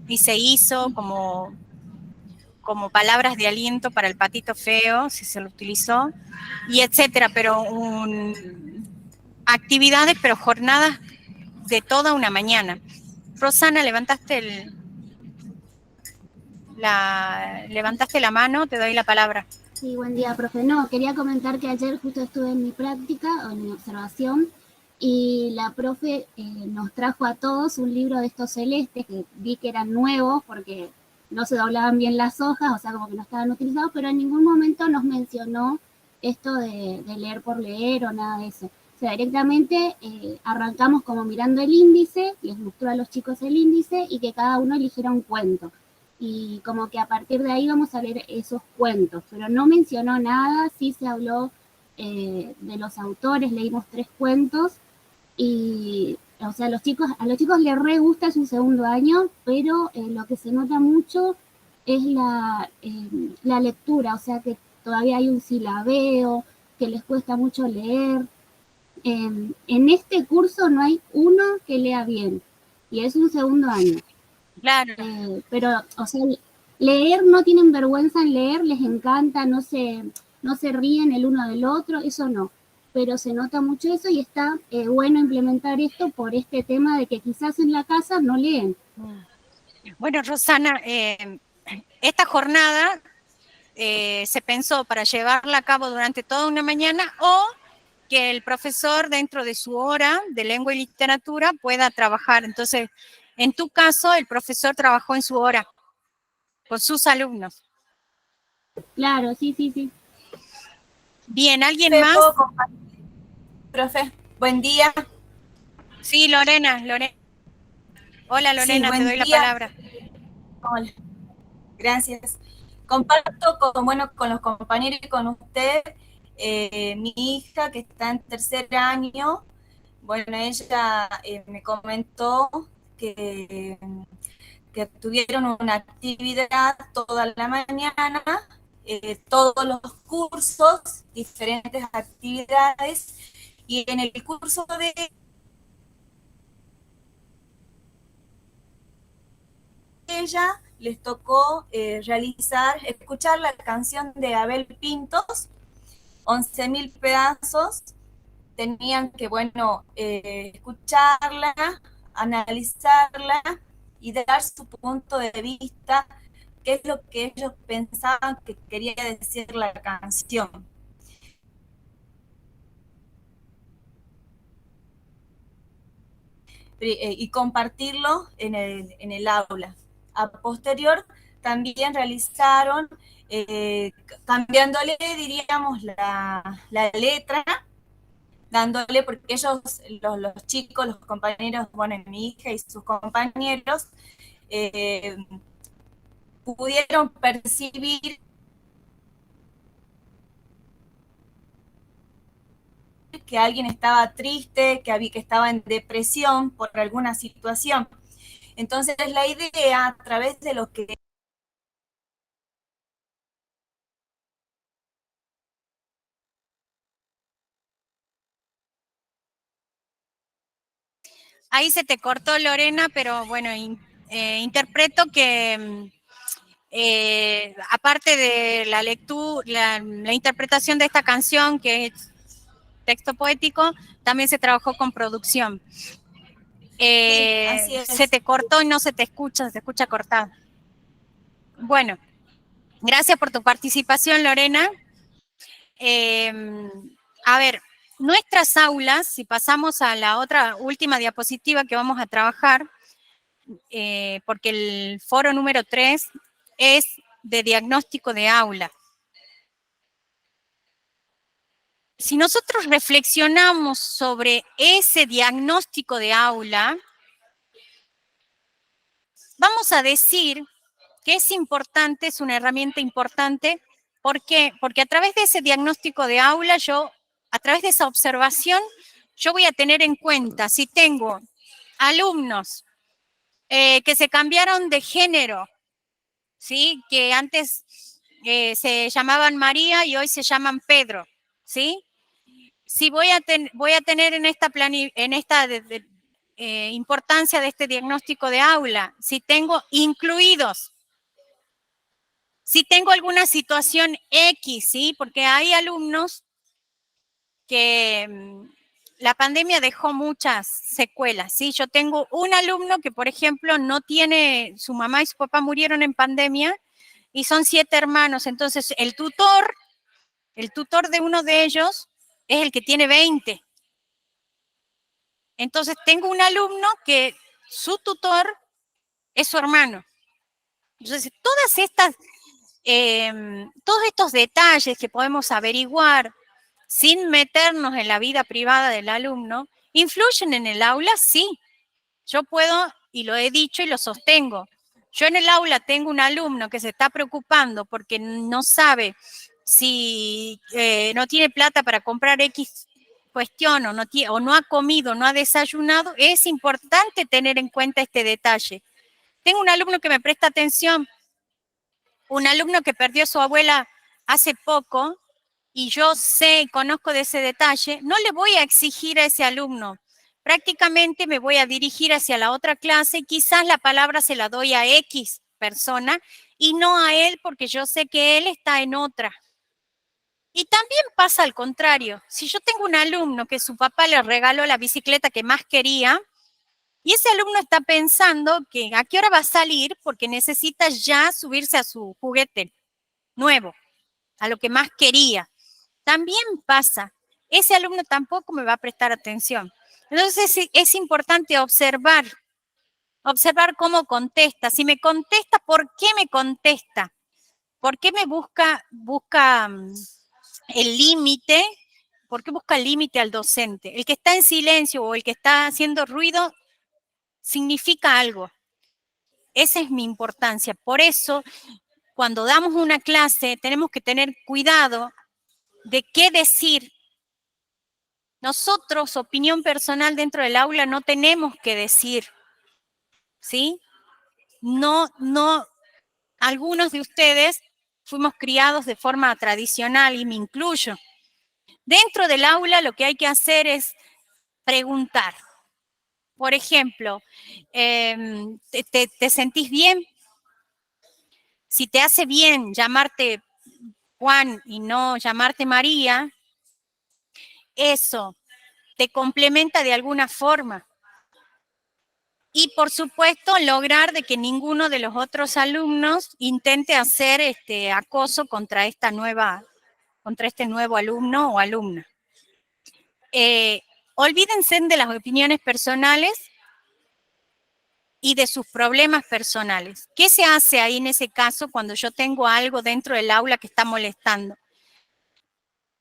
y se hizo como palabras de aliento para el patito feo, si se lo utilizó, y etcétera, pero actividades, pero jornadas de toda una mañana. Rosana, levantaste la mano, te doy la palabra. Sí, buen día, profe. No, quería comentar que ayer justo estuve en mi práctica, o en mi observación, y la profe nos trajo a todos un libro de estos celestes, que vi que eran nuevos porque no se doblaban bien las hojas, o sea, como que no estaban utilizados, pero en ningún momento nos mencionó esto de leer por leer o nada de eso. O sea, directamente arrancamos como mirando el índice, les mostró a los chicos el índice y que cada uno eligiera un cuento. Y como que a partir de ahí vamos a leer esos cuentos, pero no mencionó nada, sí se habló de los autores, leímos 3 cuentos, y o sea, a los chicos les re gusta su segundo año, pero lo que se nota mucho es la lectura, o sea que todavía hay un silabeo, que les cuesta mucho leer. En este curso no hay uno que lea bien, y es un segundo año. Claro. Pero, o sea, leer, no tienen vergüenza en leer, les encanta, no se ríen el uno del otro, eso no. Pero se nota mucho eso y está bueno implementar esto por este tema de que quizás en la casa no leen. Bueno, Rosana, esta jornada se pensó para llevarla a cabo durante toda una mañana o que el profesor dentro de su hora de lengua y literatura pueda trabajar. Entonces, en tu caso, el profesor trabajó en su hora con sus alumnos. Claro, sí. Bien, ¿alguien más? Profe, buen día. Sí, Lorena. Hola, Lorena, sí, te doy la palabra. Hola, gracias. Comparto con los compañeros y con usted, mi hija que está en tercer año. Bueno, ella me comentó que tuvieron una actividad toda la mañana, todos los cursos, diferentes actividades, y en el curso de ella les tocó escuchar la canción de Abel Pintos, 11.000 pedazos. Tenían que, escucharla, analizarla y dar su punto de vista, qué es lo que ellos pensaban que quería decir la canción. Y compartirlo en el aula. A posterior también realizaron, cambiándole, diríamos, la letra, dándole, porque ellos, los chicos, los compañeros, mi hija y sus compañeros, pudieron percibir que alguien estaba triste, que estaba en depresión por alguna situación. Entonces la idea, a través de lo que Ahí se te cortó, Lorena, pero bueno, interpreto que aparte de la lectura, la interpretación de esta canción, que es texto poético, también se trabajó con producción. Sí, así es. Se te cortó y no se escucha cortado. Bueno, gracias por tu participación, Lorena. A ver, nuestras aulas, si pasamos a la última diapositiva que vamos a trabajar, porque el foro número 3 es de diagnóstico de aula. Si nosotros reflexionamos sobre ese diagnóstico de aula, vamos a decir que es importante, es una herramienta importante. ¿Por qué? Porque a través de ese diagnóstico de aula, a través de esa observación, yo voy a tener en cuenta si tengo alumnos que se cambiaron de género, ¿sí? Que antes se llamaban María y hoy se llaman Pedro, ¿sí? Si voy a tener en esta, importancia de este diagnóstico de aula, si tengo incluidos, si tengo alguna situación X, ¿sí? Porque hay alumnos que la pandemia dejó muchas secuelas, ¿sí? Yo tengo un alumno que, por ejemplo, no tiene, su mamá y su papá murieron en pandemia y son 7 hermanos, entonces el tutor de uno de ellos es el que tiene 20. Entonces tengo un alumno que su tutor es su hermano. Entonces todos estos detalles que podemos averiguar sin meternos en la vida privada del alumno, ¿influyen en el aula? Sí. Yo puedo, y lo he dicho y lo sostengo, yo en el aula tengo un alumno que se está preocupando porque no sabe si no tiene plata para comprar X cuestión o no ha comido, no ha desayunado, es importante tener en cuenta este detalle. Tengo un alumno que me presta atención, un alumno que perdió a su abuela hace poco, y yo sé y conozco de ese detalle, no le voy a exigir a ese alumno. Prácticamente me voy a dirigir hacia la otra clase y quizás la palabra se la doy a X persona y no a él porque yo sé que él está en otra. Y también pasa al contrario. Si yo tengo un alumno que su papá le regaló la bicicleta que más quería y ese alumno está pensando que a qué hora va a salir porque necesita ya subirse a su juguete nuevo, a lo que más quería. También pasa, ese alumno tampoco me va a prestar atención. Entonces es importante observar cómo contesta. Si me contesta, ¿por qué me contesta? ¿Por qué me busca el límite? ¿Por qué busca el límite al docente? El que está en silencio o el que está haciendo ruido significa algo. Esa es mi importancia. Por eso, cuando damos una clase, tenemos que tener cuidado de qué decir. Nosotros, opinión personal dentro del aula, no tenemos que decir, ¿sí? No, algunos de ustedes fuimos criados de forma tradicional y me incluyo. Dentro del aula lo que hay que hacer es preguntar. Por ejemplo, ¿te sentís bien? Si te hace bien llamarte Juan y no llamarte María, eso te complementa de alguna forma. Y, por supuesto, lograr de que ninguno de los otros alumnos intente hacer acoso contra este nuevo alumno o alumna. Olvídense de las opiniones personales y de sus problemas personales. ¿Qué se hace ahí en ese caso cuando yo tengo algo dentro del aula que está molestando?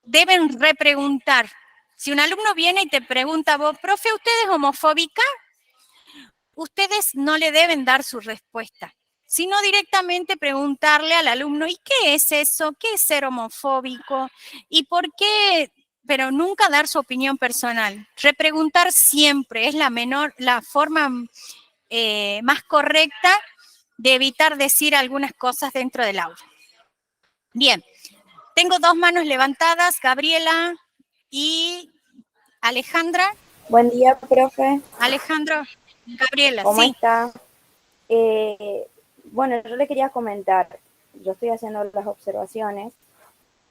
Deben repreguntar. Si un alumno viene y te pregunta, vos, profe, ¿usted es homofóbica? Ustedes no le deben dar su respuesta, sino directamente preguntarle al alumno, ¿y qué es eso? ¿Qué es ser homofóbico? ¿Y por qué? Pero nunca dar su opinión personal. Repreguntar siempre es la forma más correcta de evitar decir algunas cosas dentro del aula. Bien, tengo 2 manos levantadas, Gabriela y Alejandra. Buen día, profe. Alejandro, Gabriela, ¿Cómo sí. está? Bueno, yo le quería comentar, yo estoy haciendo las observaciones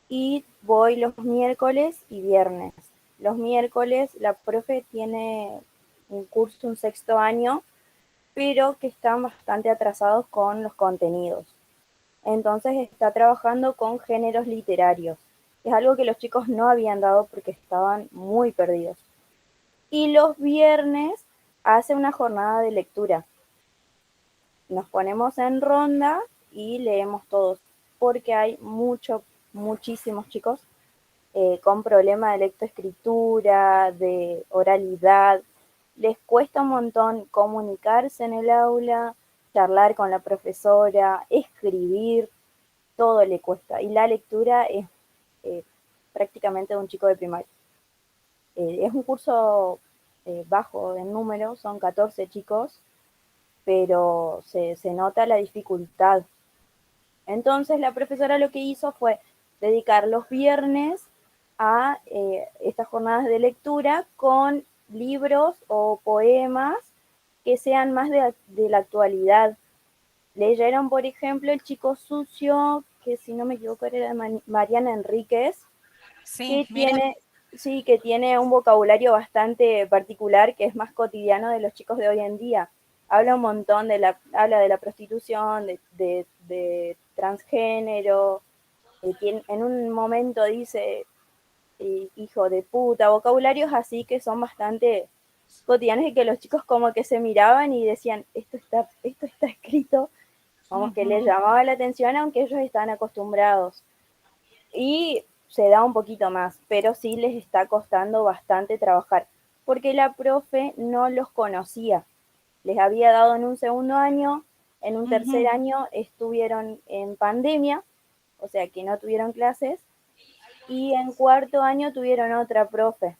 y voy los miércoles y viernes. Los miércoles la profe tiene un curso, un 6º año, pero que están bastante atrasados con los contenidos. Entonces está trabajando con géneros literarios. Es algo que los chicos no habían dado porque estaban muy perdidos. Y los viernes hace una jornada de lectura. Nos ponemos en ronda y leemos todos, porque hay muchísimos chicos con problemas de lectoescritura, de oralidad. Les cuesta un montón comunicarse en el aula, charlar con la profesora, escribir, todo le cuesta. Y la lectura es prácticamente de un chico de primaria. Es un curso bajo en número, son 14 chicos, pero se nota la dificultad. Entonces la profesora lo que hizo fue dedicar los viernes a estas jornadas de lectura con libros o poemas que sean más de la actualidad. Leyeron, por ejemplo, El chico sucio, que si no me equivoco era de Mariana Enríquez, Sí, que tiene un vocabulario bastante particular, que es más cotidiano de los chicos de hoy en día. Habla un montón habla de la prostitución, de transgénero, en un momento dice hijo de puta, vocabularios así que son bastante cotidianos y que los chicos como que se miraban y decían, esto está escrito, como que les llamaba la atención aunque ellos estaban acostumbrados. Y se da un poquito más, pero sí les está costando bastante trabajar, porque la profe no los conocía. Les había dado en un segundo año, en un tercer año estuvieron en pandemia, o sea que no tuvieron clases, y en cuarto año tuvieron otra profe.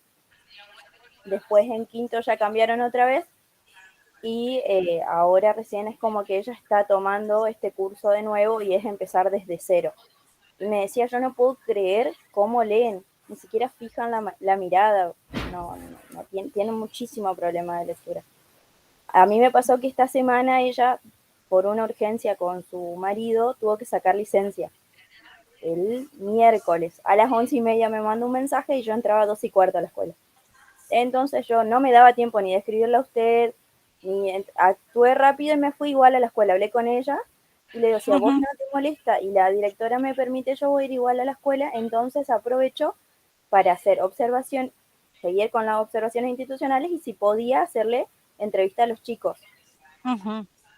Después en quinto ya cambiaron otra vez, y ahora recién es como que ella está tomando este curso de nuevo y es empezar desde cero. Y me decía, yo no puedo creer cómo leen, ni siquiera fijan la mirada, no tienen muchísimo problema de lectura. A mí me pasó que esta semana ella, por una urgencia con su marido, tuvo que sacar licencia. El miércoles a las 11:30 me mandó un mensaje y yo entraba a 2:15 a la escuela. Entonces yo no me daba tiempo ni de escribirle a usted, ni actué rápido y me fui igual a la escuela. Hablé con ella y le digo, si a vos no te molesta y la directora me permite, yo voy a ir igual a la escuela. Entonces aprovecho para hacer observación, seguir con las observaciones institucionales y si podía hacerle entrevista a los chicos.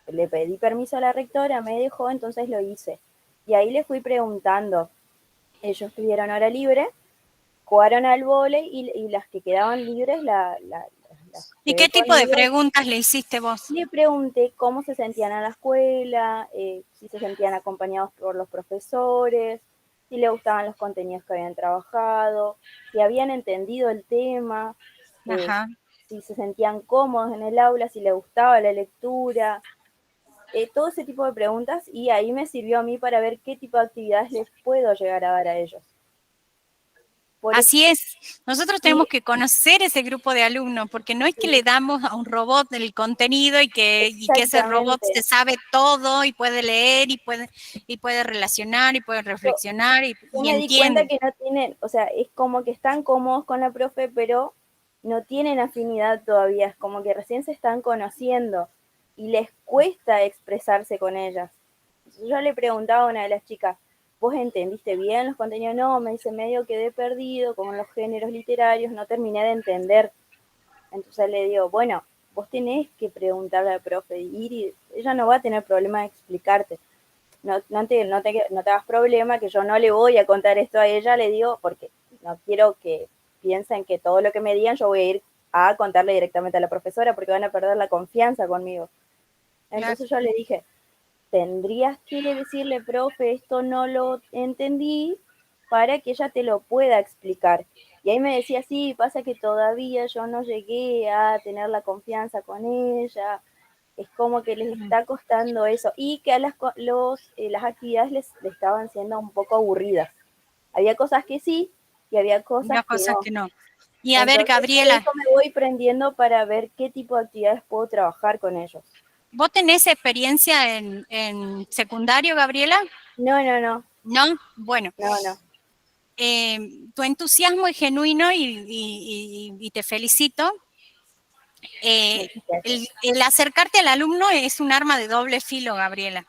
Le pedí permiso a la rectora, me dejó, entonces lo hice. Y ahí le fui preguntando. Ellos tuvieron hora libre, jugaron al vóley y las que quedaban libres ¿Y qué tipo de preguntas le hiciste vos? Le pregunté cómo se sentían en la escuela, si se sentían acompañados por los profesores, si les gustaban los contenidos que habían trabajado, si habían entendido el tema, si se sentían cómodos en el aula, si les gustaba la lectura, todo ese tipo de preguntas, y ahí me sirvió a mí para ver qué tipo de actividades les puedo llegar a dar a ellos. Así es, nosotros tenemos que conocer ese grupo de alumnos, porque no es que le damos a un robot el contenido y que ese robot se sabe todo y puede leer y puede relacionar y puede reflexionar y me di cuenta que no tienen, o sea, es como que están cómodos con la profe, pero no tienen afinidad todavía, es como que recién se están conociendo y les cuesta expresarse con ellas. Yo le preguntaba a una de las chicas, ¿vos entendiste bien los contenidos? No, me dice, medio quedé perdido con los géneros literarios, no terminé de entender. Entonces le digo, bueno, vos tenés que preguntarle al profe, y ella no va a tener problema de explicarte. No te hagas problema, que yo no le voy a contar esto a ella, le digo, porque no quiero que piensen que todo lo que me digan yo voy a ir a contarle directamente a la profesora, porque van a perder la confianza conmigo. Entonces yo le dije, tendrías que decirle, profe, esto no lo entendí, para que ella te lo pueda explicar. Y ahí me decía, sí, pasa que todavía yo no llegué a tener la confianza con ella, es como que les está costando eso, y que a las actividades les estaban siendo un poco aburridas. Había cosas que sí, y había cosas que no. Y a ver, Gabriela. Eso me voy prendiendo para ver qué tipo de actividades puedo trabajar con ellos. ¿Vos tenés experiencia en secundario, Gabriela? No. ¿No? Bueno. No. Tu entusiasmo es genuino y te felicito. El acercarte al alumno es un arma de doble filo, Gabriela.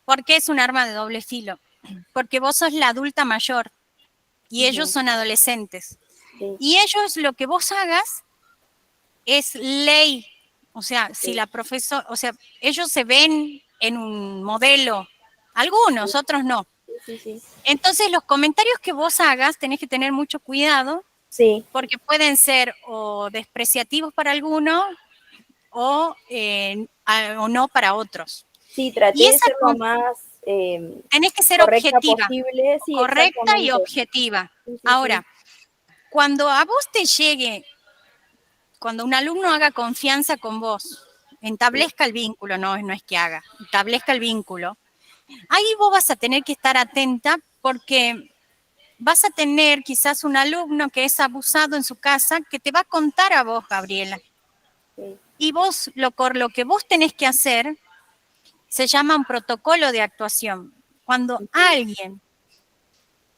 ¿Por qué es un arma de doble filo? Porque vos sos la adulta mayor y ellos son adolescentes. Sí. Y ellos, lo que vos hagas es ley. O sea, si la profesora, o sea, ellos se ven en un modelo, algunos, otros no. Sí. Entonces, los comentarios que vos hagas tenés que tener mucho cuidado, porque pueden ser o despreciativos para algunos o no para otros. Sí, traté de ser lo más tenés que ser correcta objetiva, posible. Sí, correcta y exactamente. objetiva. Sí, sí, Ahora, sí. cuando a vos te llegue, cuando un alumno haga confianza con vos, establezca el vínculo, no es que haga, establezca el vínculo, ahí vos vas a tener que estar atenta porque vas a tener quizás un alumno que es abusado en su casa que te va a contar a vos, Gabriela. Sí. Y vos, lo que vos tenés que hacer se llama un protocolo de actuación. Cuando alguien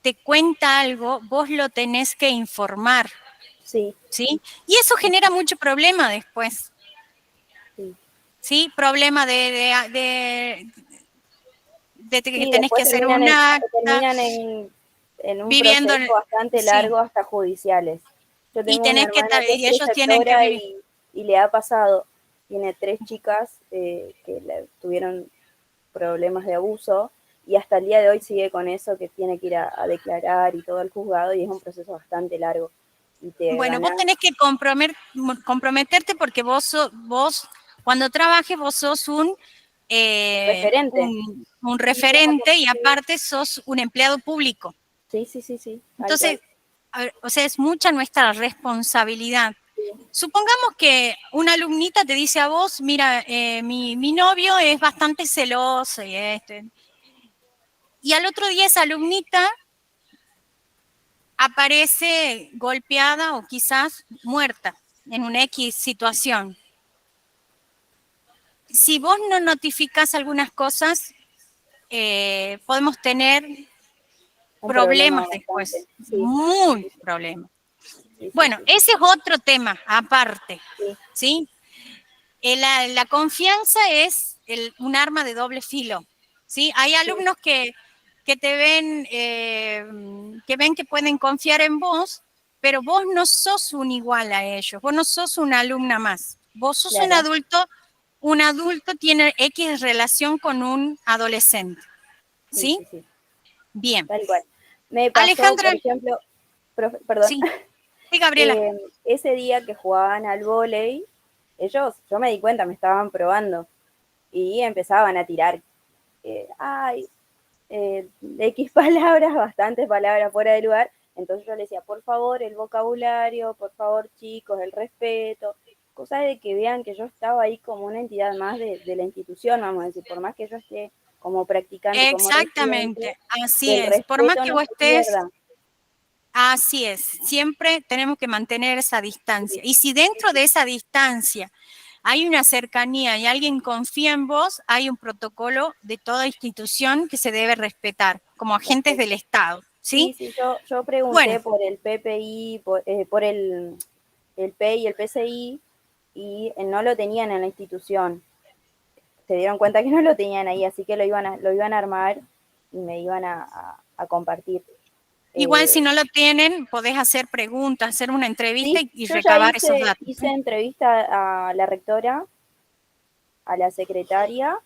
te cuenta algo, vos lo tenés que informar. Sí. ¿Sí? Y eso genera mucho problema después. Sí. ¿Sí? Problema de que tenés que hacer un acta. Terminan en un viviendo proceso bastante largo, hasta judiciales. Yo tengo una hermana que es ellos tienen que preceptora vivir. y le ha pasado, tiene 3 chicas que tuvieron problemas de abuso y hasta el día de hoy sigue con eso, que tiene que ir a declarar y todo al juzgado, y es un proceso bastante largo. Bueno, vos tenés que comprometerte porque vos cuando trabajes, vos sos un referente. Un referente y aparte sos un empleado público. Sí, sí, sí, sí. Entonces, a ver, o sea, es mucha nuestra responsabilidad. Sí. Supongamos que una alumnita te dice a vos, mira, mi novio es bastante celoso y al otro día esa alumnita aparece golpeada o quizás muerta en una X situación. Si vos no notificás algunas cosas, podemos tener problemas después, sí. muy problemas. Sí, bueno, ese es otro tema aparte, ¿sí? La confianza es un arma de doble filo, ¿sí? Hay alumnos que te ven, que pueden confiar en vos, pero vos no sos un igual a ellos, vos no sos una alumna más, vos sos un adulto tiene X relación con un adolescente, ¿sí? Sí. Bien. Tal cual. Me pasó, Alejandra, por ejemplo, perdón. Sí, Gabriela. Ese día que jugaban al vóley, yo me di cuenta, me estaban probando y empezaban a tirar, X palabras, bastantes palabras fuera de lugar. Entonces yo le decía, por favor, el vocabulario, por favor, chicos, el respeto, cosas de que vean que yo estaba ahí como una entidad más de la institución, vamos a decir, por más que yo esté como practicante, exactamente, como así es, por más que vos estés, así es, siempre tenemos que mantener esa distancia, y si dentro de esa distancia hay una cercanía y alguien confía en vos, hay un protocolo de toda institución que se debe respetar, como agentes del Estado, ¿sí? Sí, yo pregunté por el PPI, por el P y el PCI, y no lo tenían en la institución. Se dieron cuenta que no lo tenían ahí, así que lo iban a armar y me iban a compartir. Igual si no lo tienen, podés hacer preguntas, hacer una entrevista y yo recabar esos datos. Hice entrevista a la rectora, a la secretaria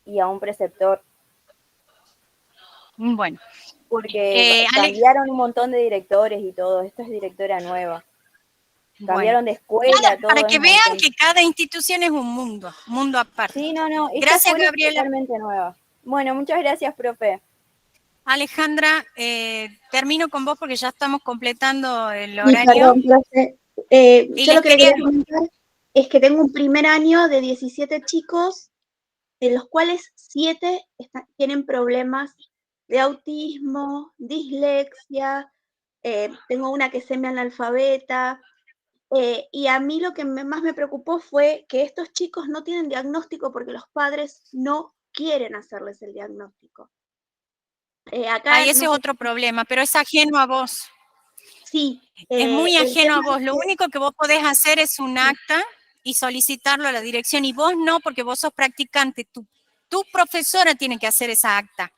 y a un preceptor. Bueno. Porque cambiaron un montón de directores y todo. Esta es directora nueva. Cambiaron de escuela, todo. Para que vean que cada institución es un mundo aparte. Sí, no. Gracias, Gabriela. Es totalmente nueva. Bueno, muchas gracias, profe. Alejandra, termino con vos porque ya estamos completando el horario. Perdón, profe. Yo lo que le quería comentar es que tengo un primer año de 17 chicos, de los cuales 7 tienen problemas de autismo, dislexia, tengo una que es semianalfabeta, y a mí lo que más me preocupó fue que estos chicos no tienen diagnóstico porque los padres no quieren hacerles el diagnóstico. Ese es otro problema, pero es ajeno a vos. Sí. Es muy ajeno a vos. Lo único que vos podés hacer es un acta y solicitarlo a la dirección, y vos no, porque vos sos practicante. Tu profesora tiene que hacer esa acta.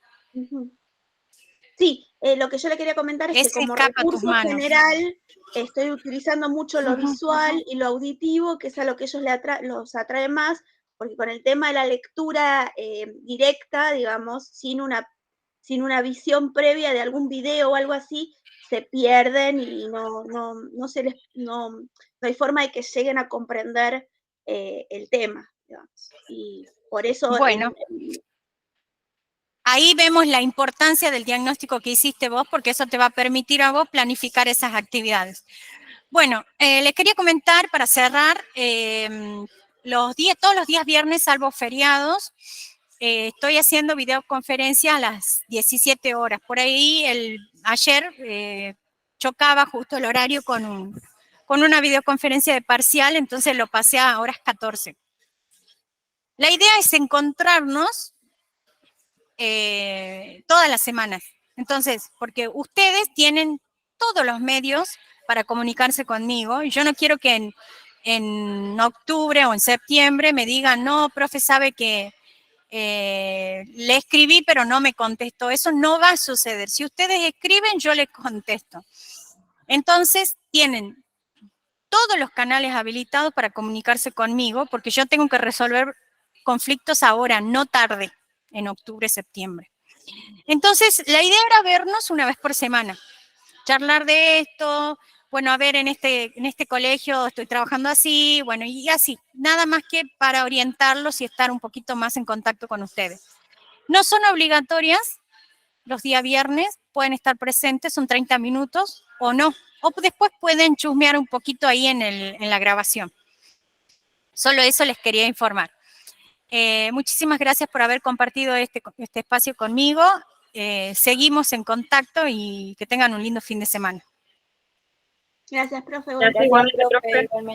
Sí, lo que yo le quería comentar es que como recurso general estoy utilizando mucho lo visual y lo auditivo, que es a lo que ellos los atrae más, porque con el tema de la lectura directa, digamos, sin una visión previa de algún video o algo así, se pierden y no hay forma de que lleguen a comprender el tema, digamos. Y por eso... Bueno, ahí vemos la importancia del diagnóstico que hiciste vos, porque eso te va a permitir a vos planificar esas actividades. Bueno, les quería comentar para cerrar, todos los días viernes, salvo feriados, estoy haciendo videoconferencia a las 17 horas. Por ahí ayer chocaba justo el horario con una videoconferencia de parcial, entonces lo pasé a horas 14. La idea es encontrarnos todas las semanas. Entonces, porque ustedes tienen todos los medios para comunicarse conmigo, y yo no quiero que en octubre o en septiembre me digan, no, profe, sabe que le escribí pero no me contestó. Eso no va a suceder. Si ustedes escriben, yo les contesto. Entonces, tienen todos los canales habilitados para comunicarse conmigo, porque yo tengo que resolver conflictos ahora, no tarde, en octubre, septiembre. Entonces, la idea era vernos una vez por semana, charlar de esto, bueno, a ver, en este colegio estoy trabajando así, bueno, y así, nada más que para orientarlos y estar un poquito más en contacto con ustedes. No son obligatorias los días viernes, pueden estar presentes, son 30 minutos o no, o después pueden chusmear un poquito ahí en la grabación. Solo eso les quería informar. Muchísimas gracias por haber compartido este espacio conmigo. Seguimos en contacto y que tengan un lindo fin de semana. Gracias, profe.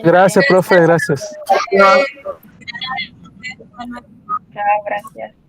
Gracias, profe. Gracias. Chao, gracias.